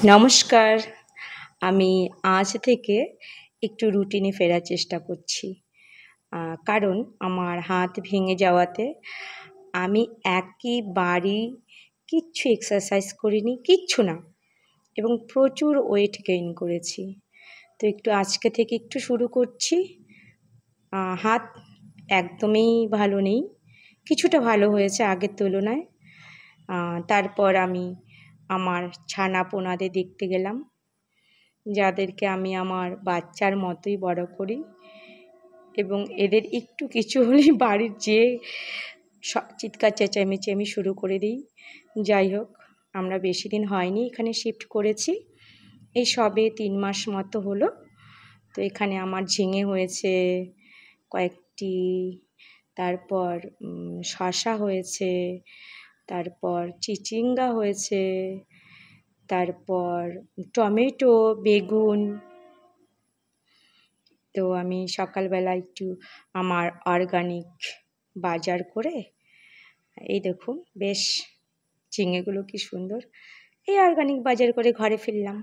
নমস্কার। আমি আজ থেকে একটু রুটিনে ফেরার চেষ্টা করছি। কারণ আমার হাত ভেঙে যাওয়াতে আমি একেবারেই কিচ্ছু এক্সারসাইজ করিনি, কিচ্ছু না, এবং প্রচুর ওয়েট গেইন করেছি। তো একটু আজকে থেকে একটু শুরু করছি। হাত একদমই ভালো নেই, কিছুটা ভালো হয়েছে আগের তুলনায়। তারপর আমি আমার ছানাপোনাদের দেখতে গেলাম, যাদেরকে আমি আমার বাচ্চার মতোই বড় করি, এবং এদের একটু কিছু হলেই বাড়ির যেয়ে চিৎকার চেঁচামেচি আমি শুরু করে দিই। যাই হোক, আমরা বেশি দিন হয়নি এখানে শিফট করেছি, এই সবে 3 মাস মতো হলো। তো এখানে আমার ঝিঙে হয়েছে কয়েকটি, তারপর শসা হয়েছে, তারপর চিচিঙ্গা হয়েছে, তারপর টমেটো, বেগুন। তো আমি সকালবেলা একটু আমার অর্গানিক বাজার করে, এই দেখুন বেশ ঝিঙেগুলো কি সুন্দর, এই অর্গানিক বাজার করে ঘরে ফিরলাম।